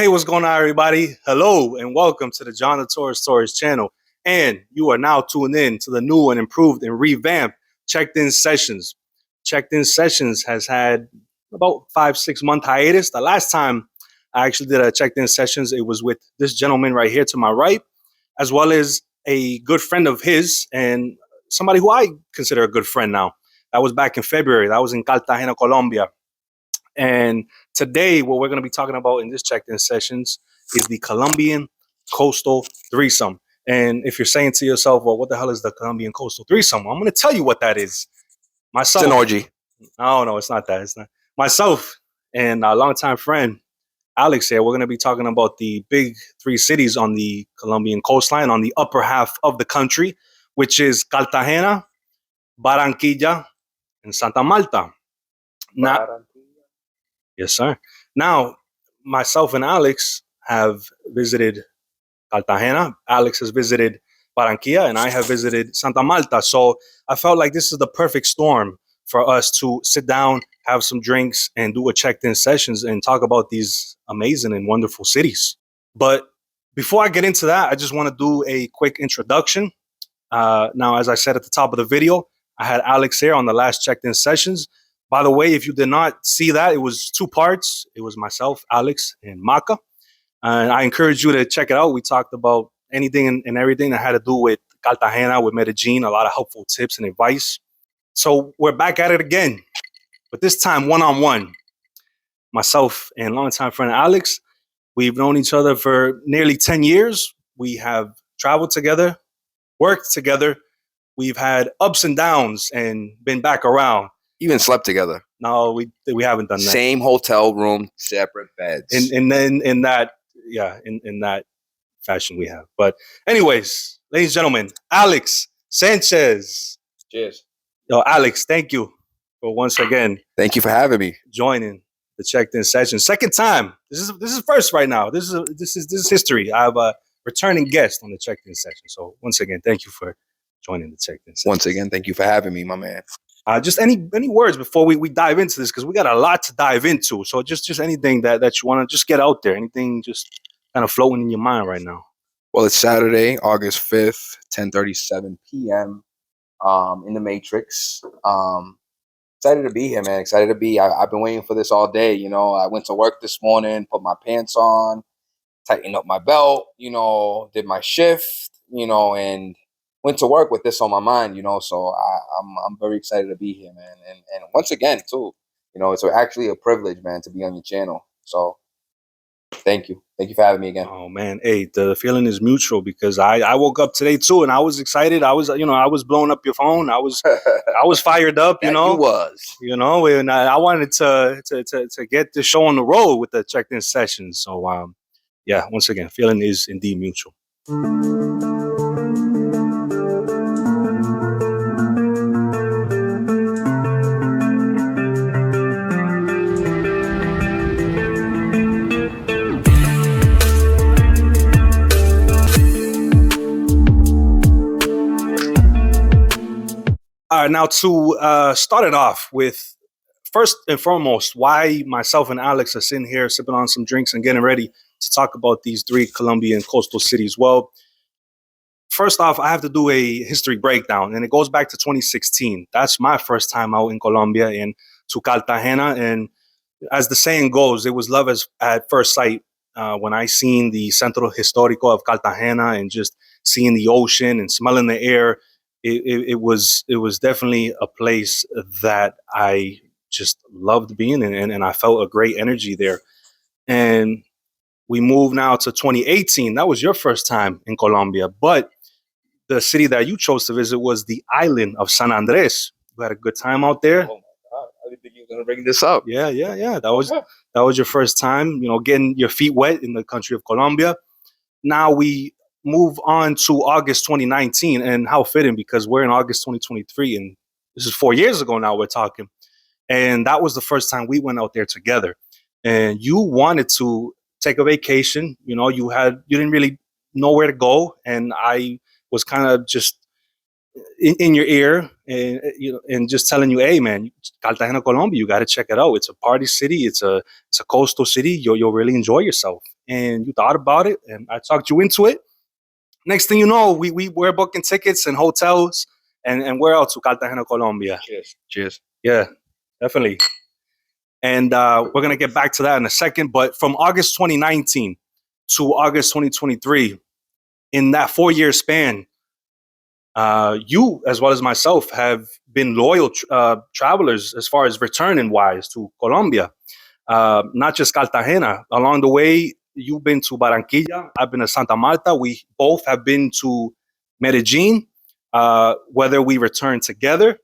Hey, what's going on, everybody? Hello, and welcome to the John the Torres channel. And you are now tuned in to the new and improved and revamped Checked In Sessions. Checked In Sessions has had about 5-6 month hiatus. The last time I actually did a Checked In Sessions, it was with this gentleman right here to my right, as well as a good friend of his and somebody who I consider a good friend now. That was back in February. That was in Cartagena, Colombia. And today, what we're going to be talking about in this checked-in sessions is the Colombian coastal threesome. And if you're saying to yourself, well, what the hell is the Colombian coastal threesome? I'm going to tell you what that is. Myself. It's an orgy. No, it's not that. It's not. Myself and our longtime friend, Alex here, we're going to be talking about the big three cities on the Colombian coastline, on the upper half of the country, which is Cartagena, Barranquilla, and Santa Marta. Now, yes, sir. Now, myself and Alex have visited Cartagena. Alex has visited Barranquilla, and I have visited Santa Marta. So I felt like this is the perfect storm for us to sit down, have some drinks, and do a checked-in sessions and talk about these amazing and wonderful cities. But before I get into that, I just want to do a quick introduction. Now, as I said at the top of the video, I had Alex here on the last checked-in sessions. By the way, if you did not see that, it was 2 parts. It was myself, Alex, and Maka. And I encourage you to check it out. We talked about anything and everything that had to do with Cartagena, with Medellin, a lot of helpful tips and advice. So we're back at it again, but this time one-on-one. Myself and longtime friend Alex, we've known each other for nearly 10 years. We have traveled together, worked together. We've had ups and downs and been back around. Even slept together. No, we haven't done that. Same hotel room, separate beds. In that fashion we have. But anyways, ladies and gentlemen, Alex Sanchez. Cheers. Yo, Alex, thank you for once again. Thank you for having me. Joining the checked-in session. Second time. This is first right now. This is history. I have a returning guest on the checked-in session. So once again, thank you for joining the checked-in session. Once again, thank you for having me, my man. Just any words before we dive into this, because we got a lot to dive into. So just anything that you want to just get out there, anything just kind of floating in your mind right now. Well, it's Saturday, August 5th, 10:37 p.m. In the Matrix. Excited to be here, man. Excited to be. I've been waiting for this all day. You know, I went to work this morning, put my pants on, tightened up my belt, did my shift, and went to work with this on my mind, so I'm very excited to be here, man. And once again, too, it's actually a privilege, man, to be on your channel. So thank you. Thank you for having me again. Oh, man. Hey, the feeling is mutual because I woke up today, too, and I was excited. I was blowing up your phone. I was fired up, You was. And I wanted to get the show on the road with the checked-in sessions. So, yeah, once again, feeling is indeed mutual. All right, now to start it off with, first and foremost, why myself and Alex are sitting here sipping on some drinks and getting ready to talk about these 3 Colombian coastal cities. Well, first off, I have to do a history breakdown, and it goes back to 2016. That's my first time out in Colombia and to Cartagena. And as the saying goes, it was love at first sight when I seen the Centro Histórico of Cartagena and just seeing the ocean and smelling the air. It was definitely a place that I just loved being in, and I felt a great energy there. And we move now to 2018. That was your first time in Colombia, but the city that you chose to visit was the island of San Andres. You had a good time out there. Oh my God! I didn't think you were gonna bring this up. Yeah. That was your first time, getting your feet wet in the country of Colombia. Now we move on to August 2019, and how fitting because we're in August 2023, and this is 4 years ago now we're talking. And that was the first time we went out there together. And you wanted to take a vacation. You didn't really know where to go, and I was kind of just in your ear and just telling you, hey man, Cartagena, Colombia, you got to check it out. It's a party city. It's a coastal city. You'll really enjoy yourself. and you thought about it, and I talked you into it. Next thing you know, we're booking tickets and hotels, and we're out to Cartagena, Colombia. Cheers. Cheers. Yeah, definitely. And we're gonna get back to that in a second. But from August 2019 to August 2023, in that 4 year span, you as well as myself have been loyal travelers as far as returning wise to Colombia. Not just Cartagena. Along the way, you've been to Barranquilla. I've been to Santa Marta. We both have been to Medellin. Whether we return together,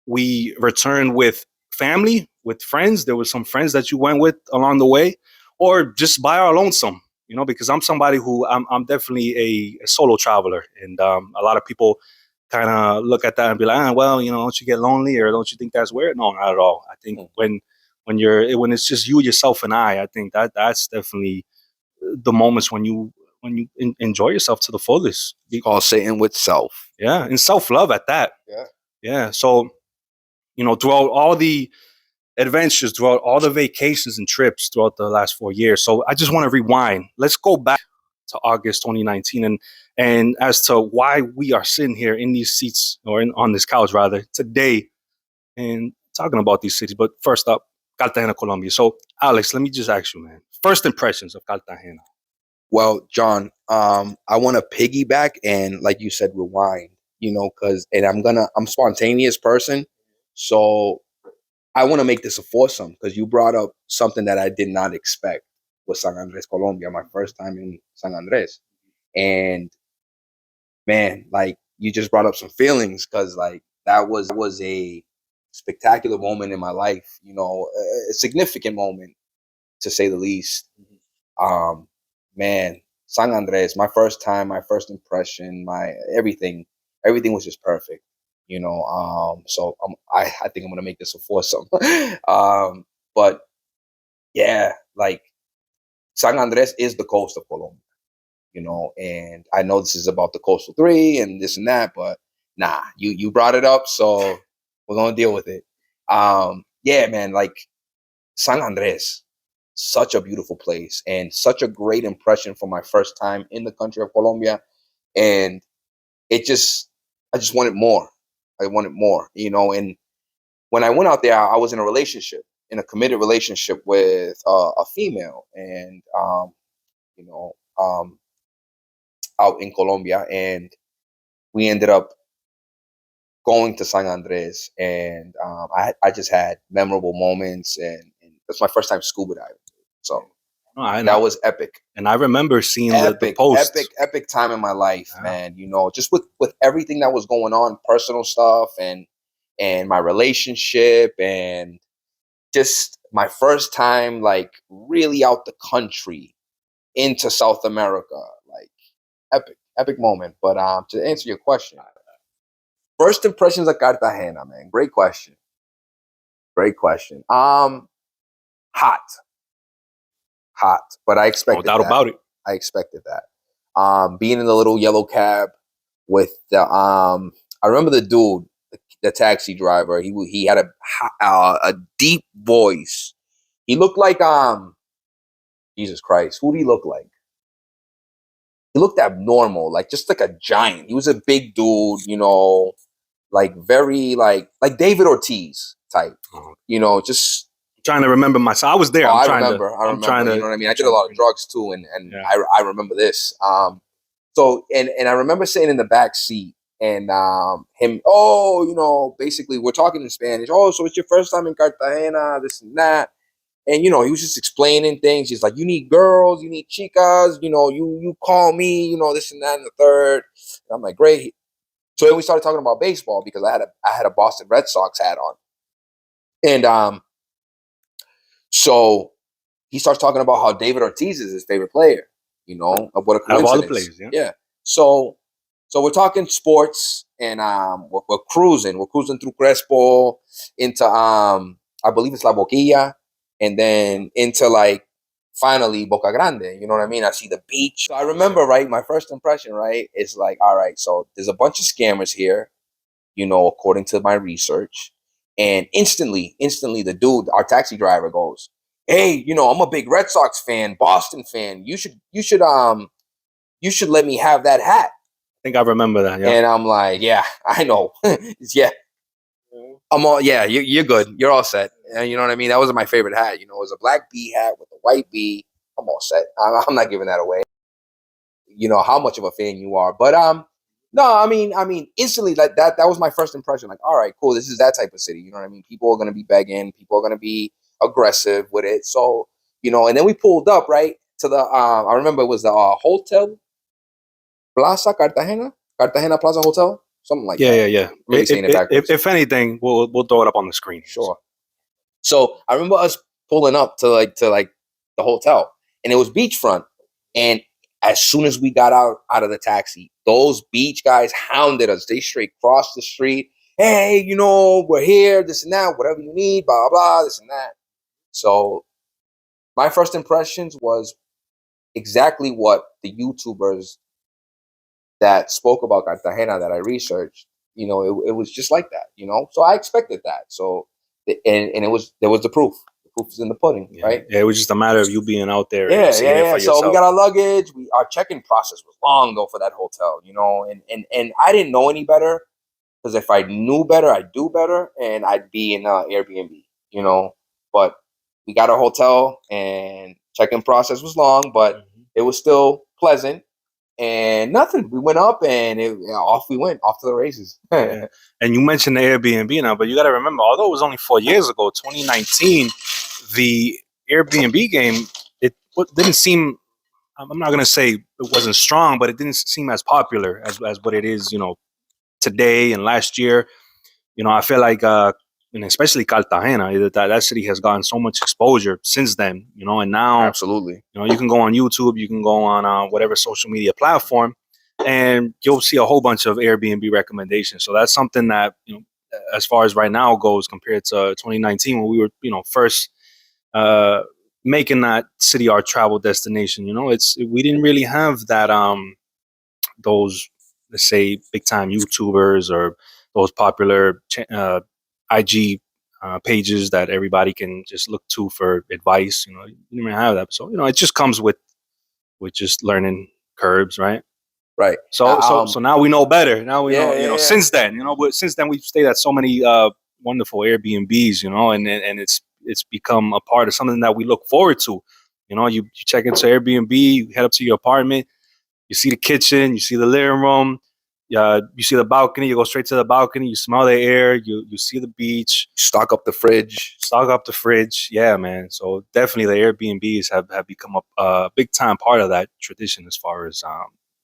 we return with family, with friends. There were some friends that you went with along the way, or just by our lonesome. You know, because I'm somebody who I'm definitely a solo traveler, and a lot of people kind of look at that and be like, well, you know, don't you get lonely, or don't you think that's weird? No, not at all. I think when it's just you, yourself, and I think that's definitely the moments when you enjoy yourself to the fullest. It's called sitting with self. Yeah, and self love at that. Yeah. Yeah. So, you know, throughout all the adventures, throughout all the vacations and trips throughout the last 4 years. So I just want to rewind. Let's go back to August 2019 and as to why we are sitting here in these seats, or on this couch rather, today, and talking about these cities. But first up, Cartagena, Colombia. So Alex, let me just ask you, man, first impressions of Cartagena. Well, John, I want to piggyback and, like you said, rewind, you know, I'm a spontaneous person. So I want to make this a foursome, because you brought up something that I did not expect with San Andres, Colombia, my first time in San Andres. And man, like, you just brought up some feelings, because like that was a spectacular moment in my life, you know, a significant moment to say the least. Man, San Andres, my first time, my first impression, my everything was just perfect, you know. So I think I'm gonna make this a foursome. But yeah, like, San Andres is the coast of Colombia, you know, and I know this is about the coastal three and this and that, but nah, you brought it up, so we're gonna deal with it. Yeah, man, like, San Andres, such a beautiful place and such a great impression for my first time in the country of Colombia. And I just wanted more. I wanted more, you know. And when I went out there, I was in a relationship, in a committed relationship with a female, and you know, out in Colombia, and we ended up going to San Andres, and I just had memorable moments, and that's my first time scuba diving. So that was epic. And I remember seeing the posts. Epic time in my life, man. You know, just with everything that was going on, personal stuff, and my relationship, and just my first time, like, really out the country into South America. Like, epic moment. But to answer your question, first impressions of Cartagena, man. Great question. Hot, but I expected no doubt about it. I expected that. Being in the little yellow cab with the I remember the dude, the taxi driver. He had a deep voice. He looked like Jesus Christ. Who did he look like? He looked abnormal, like just like a giant. He was a big dude, you know, like very like David Ortiz type, you know, just trying to remember myself. I was there. I remember. You know what I mean? I did a lot of drugs too, and yeah. I remember this. So I remember sitting in the back seat, and him, you know, basically we're talking in Spanish. Oh, so it's your first time in Cartagena, this and that. And, you know, he was just explaining things. He's like, you need girls, you need chicas, you know, you call me, you know, this and that and the third. And I'm like, great. So then we started talking about baseball, because I had a Boston Red Sox hat on. And so he starts talking about how David Ortiz is his favorite player, you know, of what a coincidence. Out of all the players, yeah. So we're talking sports, and we're cruising. We're cruising through Crespo into, I believe it's La Boquilla, and then into, like, finally Boca Grande. You know what I mean? I see the beach. So I remember, right, my first impression, right, is like, all right, so there's a bunch of scammers here, you know, according to my research. And instantly, the dude, our taxi driver, goes, hey, I'm a big Red Sox fan, Boston fan. You should let me have that hat. I think I remember that. Yeah. And I'm like, yeah, I know. Yeah. I'm all, yeah, you're good. You're all set. And you know what I mean? That wasn't my favorite hat. It was a black bee hat with a white bee. I'm all set. I'm not giving that away. How much of a fan you are. But no, I mean, instantly that was my first impression. Like, all right, cool. This is that type of city. You know what I mean? People are gonna be begging. People are gonna be aggressive with it. So, and then we pulled up right to the. I remember it was the Hotel Plaza Cartagena Plaza Hotel, something like Yeah, that. yeah, yeah. Maybe saying it backwards. If anything, we'll throw it up on the screen. Sure. So I remember us pulling up to the hotel, and it was beachfront. And as soon as we got out of the taxi, those beach guys hounded us. They straight crossed the street. Hey, we're here, this and that, whatever you need, blah, blah, blah, this and that. So my first impressions was exactly what the YouTubers that spoke about Cartagena that I researched, it was just like that, So I expected that. So, and there was the proof. The proof is in the pudding, right? Yeah, it was just a matter of you being out there Yeah, and seeing it for yourself. So we got our luggage. Our check-in process was long though for that hotel, and I didn't know any better, because if I knew better, I'd do better, and I'd be in Airbnb, But we got our hotel, and check-in process was long, but it was still pleasant. And nothing. We went up, and off we went, off to the races. Yeah. And you mentioned the Airbnb now, but you got to remember, although it was only 4 years ago, 2019, the Airbnb game, didn't seem. I'm not gonna say it wasn't strong, but it didn't seem as popular as what it is, today and last year. I feel like, and especially Cartagena, that city has gotten so much exposure since then, and now Absolutely, you can go on YouTube, you can go on whatever social media platform, and you'll see a whole bunch of Airbnb recommendations. So that's something that, as far as right now goes, compared to 2019 when we were, first uh, making that city our travel destination. We didn't really have that those, let's say, big time YouTubers or those popular IG pages that everybody can just look to for advice. You didn't even have that. So it just comes with just learning curbs, right? right. So now we know better. Now we know. Yeah. Since then, but since then we've stayed at so many wonderful Airbnbs. And it's become a part of something that we look forward to. You check into Airbnb, you head up to your apartment. You see the kitchen, you see the living room, you see the balcony. You go straight to the balcony. You smell the air. You see the beach. Stock up the fridge. Yeah, man. So definitely the Airbnbs have become a big time part of that tradition as far as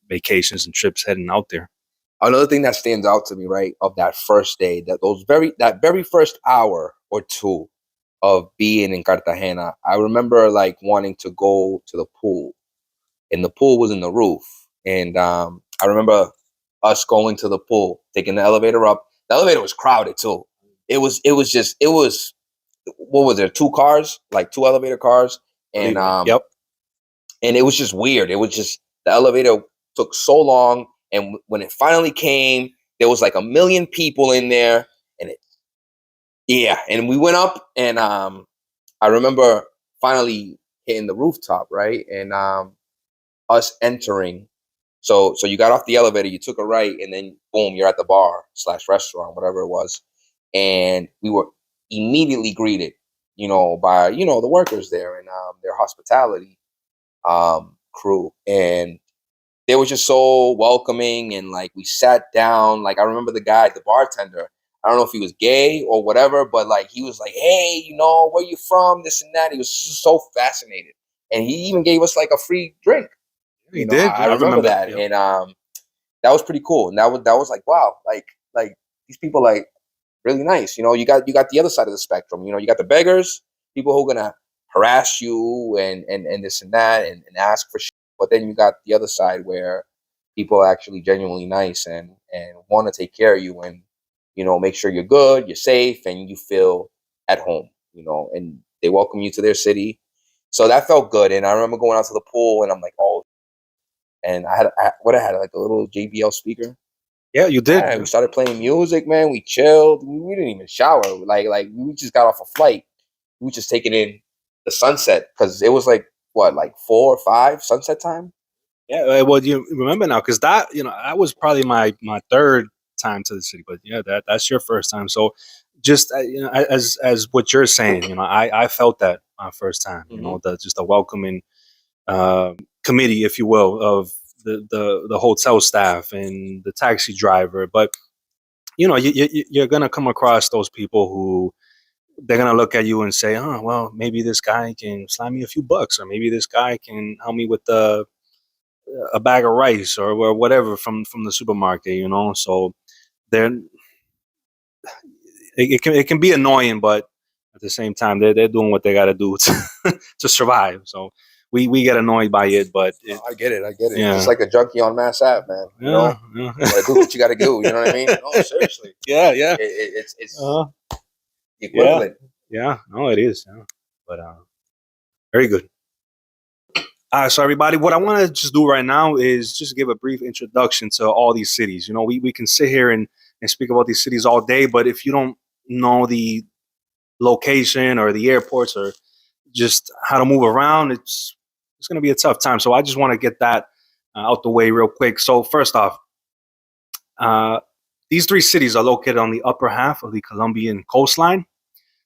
vacations and trips heading out there. Another thing that stands out to me, right, of that first day, that very first hour or two of being in Cartagena, I remember like wanting to go to the pool, and the pool was in the roof. And I remember us going to the pool, taking the elevator up. The elevator was crowded too. It was what was there? Two cars, like two elevator cars, and Yep. and it was just weird. It was just the elevator took so long, and when it finally came, there was like a million people in there, and and we went up, and I remember finally hitting the rooftop, right, and us entering. So you got off the elevator, you took a right, and then boom, you're at the bar / restaurant, whatever it was, and we were immediately greeted, by the workers there and their hospitality crew, and they were just so welcoming, and like we sat down. Like I remember the bartender. I don't know if he was gay or whatever, but like he was like, "Hey, where you from? This and that." He was just so fascinated, and he even gave us like a free drink. He did. I remember that, yep. and that was pretty cool. And that was like, wow, like these people like really nice. You got the other side of the spectrum. You got the beggars, people who are gonna harass you and this and that and ask for shit. But then you got the other side where people are actually genuinely nice and want to take care of you and make sure you're good, you're safe, and you feel at home. And they welcome you to their city. So that felt good. And I remember going out to the pool, and I'm like, oh. And I had like a little JBL speaker. Yeah, you did. Yeah, we started playing music, man. We chilled. We didn't even shower. Like we just got off a flight. We were just taking in the sunset, because it was like what, like 4 or 5 sunset time. Yeah, well, you remember now because that was probably my third time to the city, but yeah, that's your first time. So just as what you're saying, I felt that my first time. Mm-hmm. The just a welcoming committee, if you will, of the hotel staff and the taxi driver. But you're gonna come across those people who they're gonna look at you and say, "Oh, well, maybe this guy can slide me a few bucks, or maybe this guy can help me with a bag of rice or whatever from the supermarket." So then it can be annoying, but at the same time, they're doing what they got to do to survive. So we get annoyed by it, but I get it. I get it. Yeah. Just like a junkie on Mass Ave, man. Yeah. You gotta do what you gotta do. You know what I mean? No, seriously. Yeah. It's Uh, the equivalent. yeah. No, it is. Yeah. But very good. So everybody, what I want to just do right now is just give a brief introduction to all these cities. We can sit here and speak about these cities all day, but if you don't know the location or the airports or just how to move around, it's going to be a tough time. So I just want to get that out the way real quick. So first off, these three cities are located on the upper half of the Colombian coastline.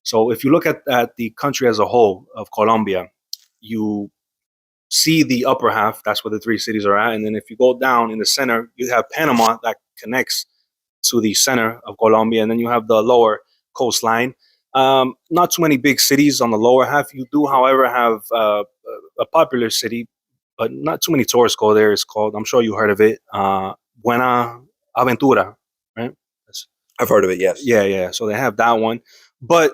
So if you look at the country as a whole of Colombia, you see the upper half. That's where the three cities are at. And then if you go down in the center, you have Panama that connects to the center of Colombia. And then you have the lower coastline. Not too many big cities on the lower half. You do, however, have a popular city, but not too many tourists go there. It's called, I'm sure you heard of it, Buena Aventura, right? I've heard of it. Yes. Yeah. So they have that one. But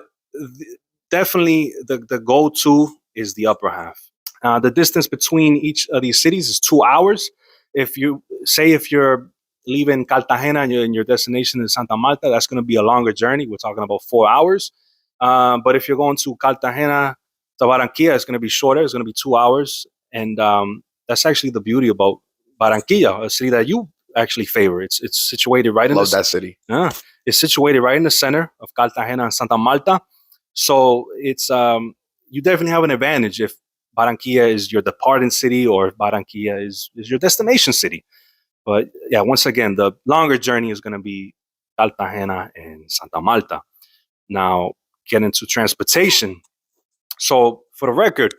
definitely the go-to is the upper half. The distance between each of these cities is 2 hours. If you're leaving Cartagena and your destination is Santa Marta, that's going to be a longer journey. We're talking about 4 hours. But if you're going to Cartagena to Barranquilla, it's going to be shorter. It's going to be 2 hours. And that's actually the beauty about Barranquilla, a city that you actually favor. It's situated right in Love that city. It's situated right in the center of Cartagena and Santa Marta. So it's you definitely have an advantage if Barranquilla is your departing city or if Barranquilla is your destination city. But yeah, once again, the longer journey is going to be Cartagena and Santa Marta. Now, get into transportation. So for the record,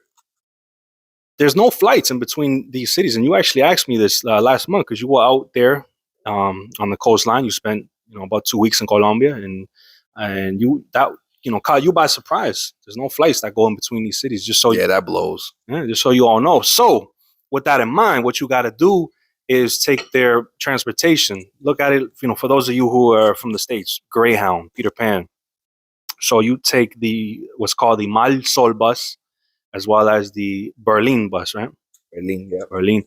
there's no flights in between these cities. And you actually asked me this last month because you were out there on the coastline. You spent about 2 weeks in Colombia, and you caught you by surprise. There's no flights that go in between these cities. That blows. Just so you all know. So with that in mind, what you got to do is take their transportation. Look at it, for those of you who are from the States, Greyhound, Peter Pan. So you take what's called the Mal Sol bus, as well as the Berlin bus, right? Berlin, yeah. Berlin.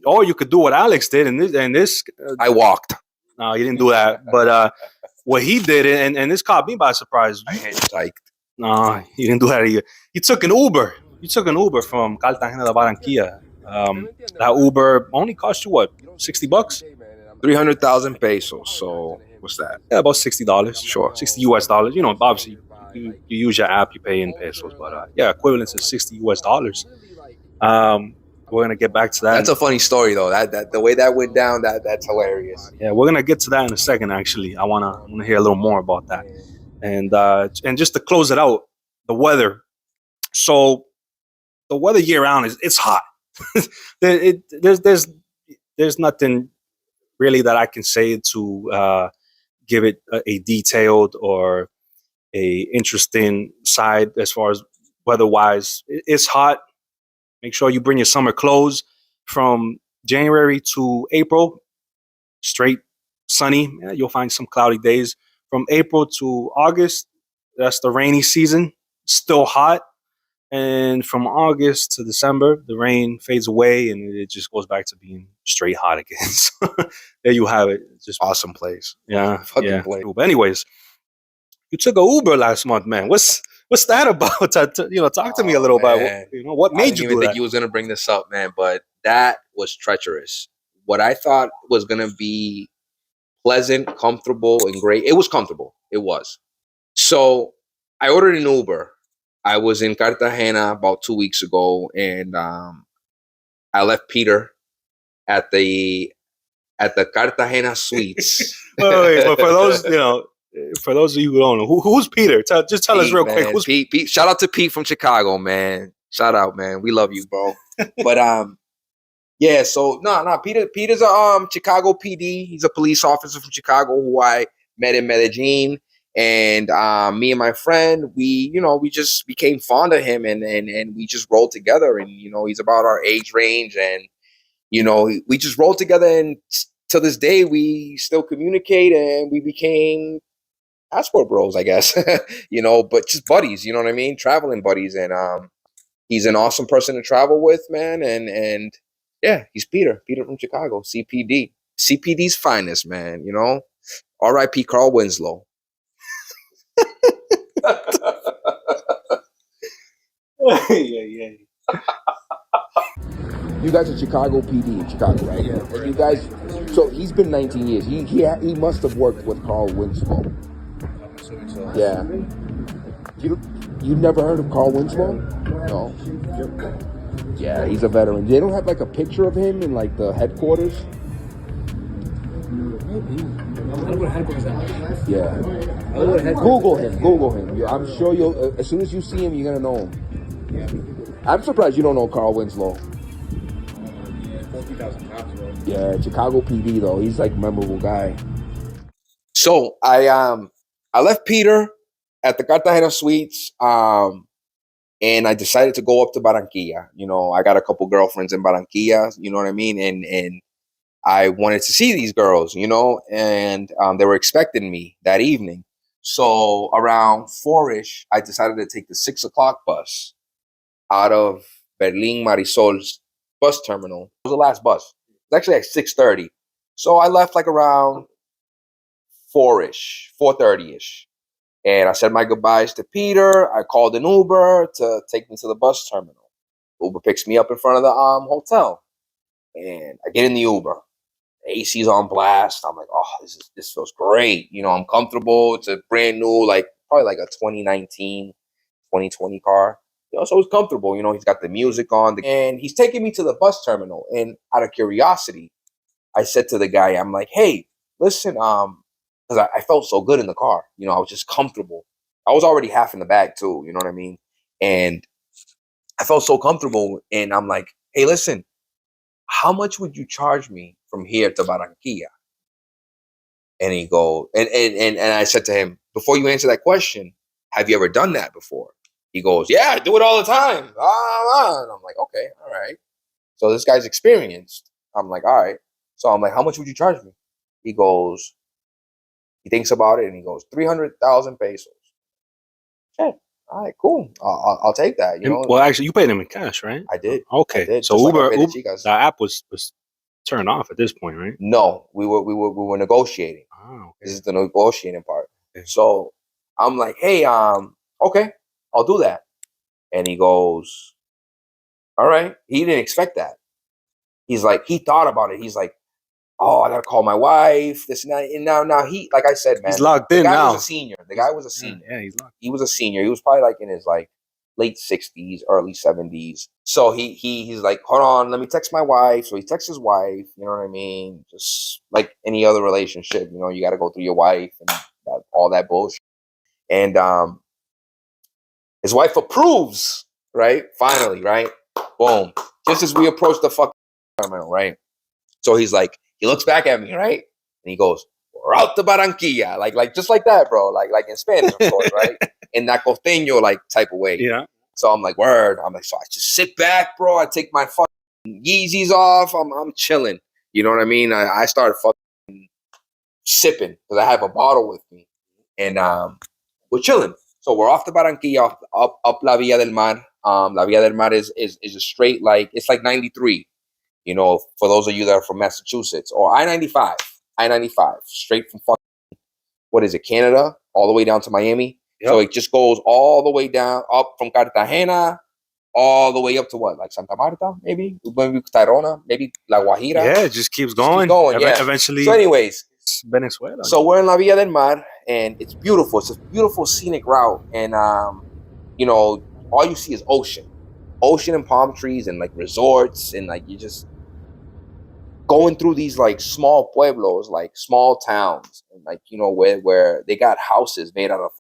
Or you could do what Alex did, and this I walked. No, you didn't do that. But what he did, and this caught me by surprise. I hitchhiked. No, he didn't do that either. He took an Uber. You took an Uber from Cartagena to Barranquilla. That Uber only cost you what, $60? 300,000 pesos. So what's that? Yeah, about $60. Sure. $60 US. Obviously you use your app, you pay in pesos, but yeah, equivalent to $60 US. We're gonna get back to that. That's a funny story though. That the way that went down, that's hilarious. Yeah, we're gonna get to that in a second. Actually, I wanna hear a little more about that. And just to close it out, the weather. So the weather year round it's hot. There's nothing really that I can say to give it a detailed or a interesting side as far as weather-wise. It's hot. Make sure you bring your summer clothes. From January to April, straight sunny. Yeah, you'll find some cloudy days. From April to August, that's the rainy season. Still hot. And from August to December, the rain fades away and it just goes back to being straight hot again. So there you have it. Just awesome place. Yeah. Fucking place. But anyways, you took a Uber last month, man. What's that about? Talk to me a little about what made you do that. I didn't even think you was gonna bring this up, man, but that was treacherous. What I thought was gonna be pleasant, comfortable, and great. It was comfortable. It was. So I ordered an Uber. I was in Cartagena about 2 weeks ago, and I left Peter at the Cartagena Suites. Wait, but for those of you who don't know, who's Peter? Just tell us Pete, real man. quick. Who's Pete? Shout out to Pete from Chicago, man. Shout out, man. We love you, bro. But yeah. So no. Peter's a Chicago PD. He's a police officer from Chicago who I met in Medellin. And me and my friend, we just became fond of him, and we just rolled together. And he's about our age range, and we just rolled together, and to this day we still communicate, and we became passport bros, I guess. But just buddies, you know what I mean? Traveling buddies. And he's an awesome person to travel with, man. And yeah, he's Peter from Chicago, CPD's finest, man. R.I.P. Carl Winslow. yeah. You guys are Chicago PD in Chicago, right? Yeah. And you guys, so he's been 19 years. He must have worked with Carl Winslow. Yeah. You never heard of Carl Winslow? No. Yeah, he's a veteran. They don't have like a picture of him in like the headquarters. Yeah. Google him. I'm sure you'll. As soon as you see him, you're gonna know him. I'm surprised you don't know Carl Winslow. Yeah, Chicago PD though. He's like a memorable guy. So I left Peter at the Cartagena Suites, and I decided to go up to Barranquilla. I got a couple girlfriends in Barranquilla. You know what I mean? And I wanted to see these girls. And they were expecting me that evening. So around 4-ish, I decided to take the 6 o'clock bus out of Berlin Marisol's bus terminal. It was the last bus. It's actually at 6:30. So I left like around 4-ish, 4:30-ish. And I said my goodbyes to Peter. I called an Uber to take me to the bus terminal. Uber picks me up in front of the hotel. And I get in the Uber. The AC's on blast. I'm like, oh, this feels great. I'm comfortable. It's a brand new, probably like a 2019, 2020 car. So it's comfortable. He's got the music on. And he's taking me to the bus terminal. And out of curiosity, I said to the guy, I'm like, hey, listen, because I felt so good in the car. I was just comfortable. I was already half in the bag too. You know what I mean? And I felt so comfortable. And I'm like, hey, listen, how much would you charge me from here to Barranquilla? And he goes, and I said to him, before you answer that question, have you ever done that before? He goes, yeah, I do it all the time. And I'm like, okay, all right. So this guy's experienced. I'm like, all right. So I'm like, how much would you charge me? He goes, he thinks about it, and he goes, 300,000 pesos. Okay, all right, cool. I'll take that. Well, actually, you paid him in cash, right? I did. Okay, I did. So Just like Uber, the app was turned off at this point, right? No, we were negotiating. Oh, okay. This is the negotiating part. Okay. So I'm like, hey, okay, I'll do that. And he goes, all right. He didn't expect that. He's like, he thought about it. He's like, oh, I gotta call my wife. This and that. And now he, like I said, man, he's locked in now. The guy was a senior. The guy was a senior. Yeah, he's locked. He was a senior. He was probably like in his late 60s, early 70s. So he's like, hold on, let me text my wife. So he texts his wife. You know what I mean? Just like any other relationship, you got to go through your wife and all that bullshit. And his wife approves, right? Finally, right? Boom. Just as we approach the fucking terminal, right? So he's like, he looks back at me, right? And he goes, we're out to Barranquilla. Like just like that, bro. Like in Spanish, of course, right? In that costeño type of way. Yeah. So I'm like, word. I'm like, so I just sit back, bro. I take my fucking Yeezys off. I'm chilling. You know what I mean? I started fucking sipping because I have a bottle with me. And we're chilling. So we're off to Barranquilla, up La Villa del Mar. La Villa del Mar is a straight, it's like 93. For those of you that are from Massachusetts, or I-95, straight from what is it, Canada, all the way down to Miami. Yep. So it just goes all the way down, up from Cartagena, all the way up to what, like Santa Marta, maybe Tayrona, maybe La Guajira. Yeah, it just keeps going. Yeah. Eventually. So anyways, it's Venezuela. So we're in La Villa del Mar, and it's beautiful. It's a beautiful scenic route, and all you see is ocean and palm trees and like resorts, and like you just going through these like small pueblos, like small towns, and like, you know, where they got houses made out of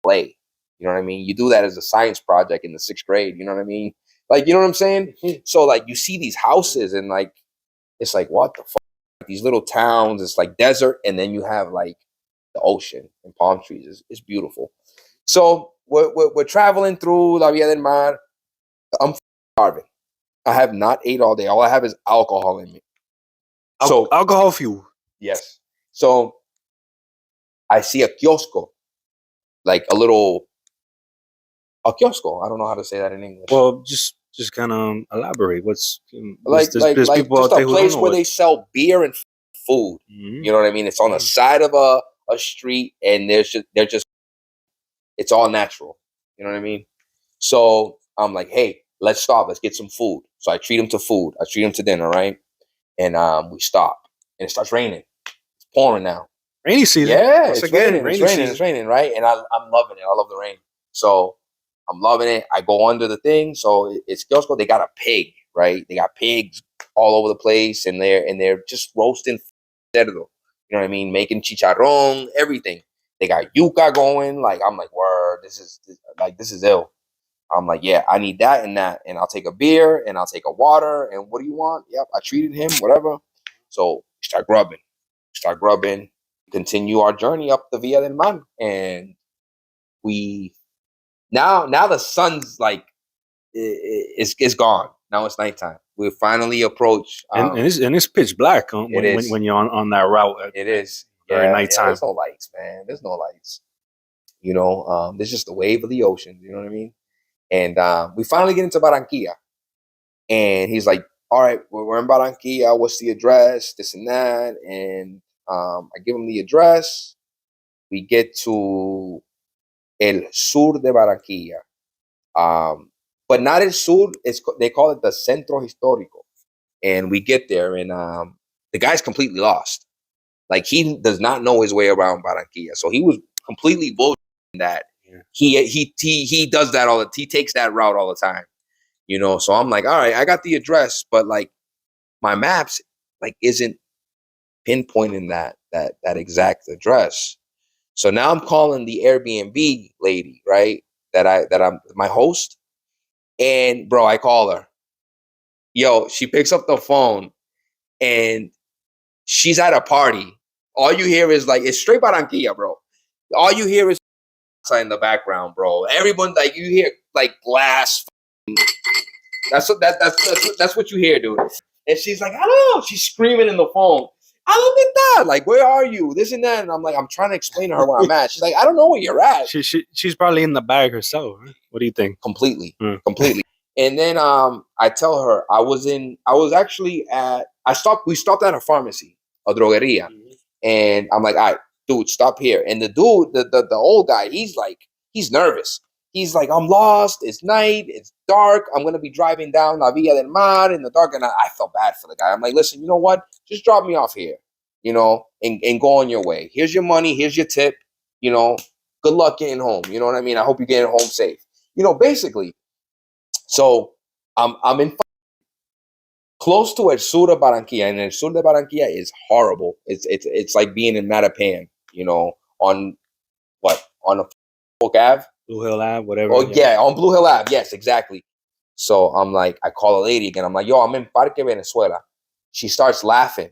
clay. You know what I mean? You do that as a science project in the 6th grade. You know what I mean? Like, you know what I'm saying? So like you see these houses and like it's like, what the fuck? These little towns, it's like desert, and then you have like the ocean and palm trees. It's beautiful. So we're traveling through La Villa del Mar. I'm starving. I have not ate all day. All I have is alcohol in me. So alcohol fuel. yes. So I see a kiosco, like a kiosco. I don't know how to say that in English. Well, just kind of elaborate. What's like there's people just out there a who don't place know where what- they sell beer and food. Mhm. You know what I mean? It's on the side of a street, and they're just it's all natural. You know what I mean? So I'm like, hey, let's stop. Let's get some food. So I treat them to food. I treat them to dinner, right? And we stop, and it starts raining. It's pouring now. Rainy season. Yeah, Once it's again, raining. rainy It's raining. season. It's raining, right? And I'm loving it. I love the rain. So I'm loving it. I go under the thing. So it's kiosco. They got a pig, right? They got pigs all over the place, and they're just roasting cerdo. You know what I mean? Making chicharrón, everything. They got yuca going. Like, I'm like, word, this is ill. I'm like, yeah, I need that, and I'll take a beer, and I'll take a water, and what do you want? Yep, I treated him, whatever. So start grubbing, continue our journey up the Via del Mar, and we now the sun's like it's gone. Now it's nighttime. We finally approach, And it's pitch black when you're on that route. It is during nighttime. there's no lights, man. There's no lights. You know, there's just the wave of the ocean. You know what I mean? And we finally get into Barranquilla, and he's like, "All right, we're in Barranquilla. What's the address? This and that." And I give him the address. We get to El Sur de Barranquilla, but not El Sur. They call it the Centro Histórico. And we get there, and the guy's completely lost. Like, he does not know his way around Barranquilla. So he was completely bullshitting that. Yeah. He does that he takes that route all the time. You know, so I'm like, all right, I got the address, but like my maps like isn't pinpointing that exact address. So now I'm calling the Airbnb lady, right? That I'm my host. And bro, I call her. Yo, she picks up the phone, and she's at a party. All you hear is like, it's straight Barranquilla, bro. All you hear is in the background, bro. Everyone, like, you hear like glass. That's what you hear, dude. And she's like, I don't know. She's screaming in the phone. I don't get that. Like, where are you? This and that. And I'm like, I'm trying to explain to her where I'm at. She's like, I don't know where you're at. She's probably in the bag herself. Right? What do you think? Completely. And then I tell her we stopped at a pharmacy, a drogeria. Mm-hmm. And I'm like, all right, dude, stop here. And the dude, the old guy, he's nervous. He's like, I'm lost. It's night. It's dark. I'm going to be driving down La Villa del Mar in the dark. And I felt bad for the guy. I'm like, listen, you know what? Just drop me off here, you know, and go on your way. Here's your money. Here's your tip. You know, good luck getting home. You know what I mean? I hope you're getting home safe. You know, basically. So I'm in close to El Sur de Barranquilla. And El Sur de Barranquilla is horrible. It's like being in Mattapan, you know, on a Oak Ave? Blue Hill Ave, whatever. Oh, yeah, on Blue Hill Ave. Yes, exactly. So I'm like, I call a lady again. I'm like, yo, I'm in Parque Venezuela. She starts laughing.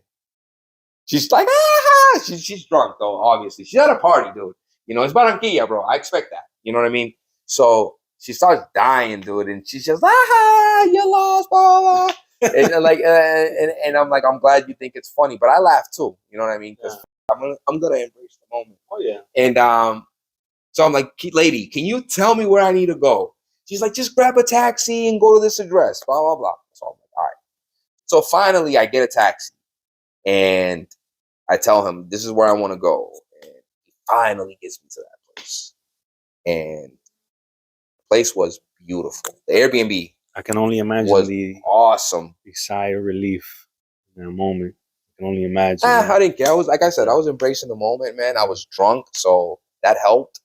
She's like, ah! She's drunk, though, obviously. She's at a party, dude. You know, it's Barranquilla, bro. I expect that. You know what I mean? So she starts dying, dude. And she's just, you're lost, blah, blah. And I'm like, I'm glad you think it's funny. But I laugh, too. You know what I mean? Because I'm going to embrace the moment. Oh, yeah. And so I'm like, lady, can you tell me where I need to go? She's like, just grab a taxi and go to this address, blah, blah, blah. So I'm like, all right. So finally, I get a taxi, and I tell him, this is where I want to go. And he finally gets me to that place. And the place was beautiful. The Airbnb I can only imagine was awesome. The sigh of relief in that moment. I can only imagine. I didn't care. I was, like I said, I was embracing the moment, man. I was drunk, so that helped.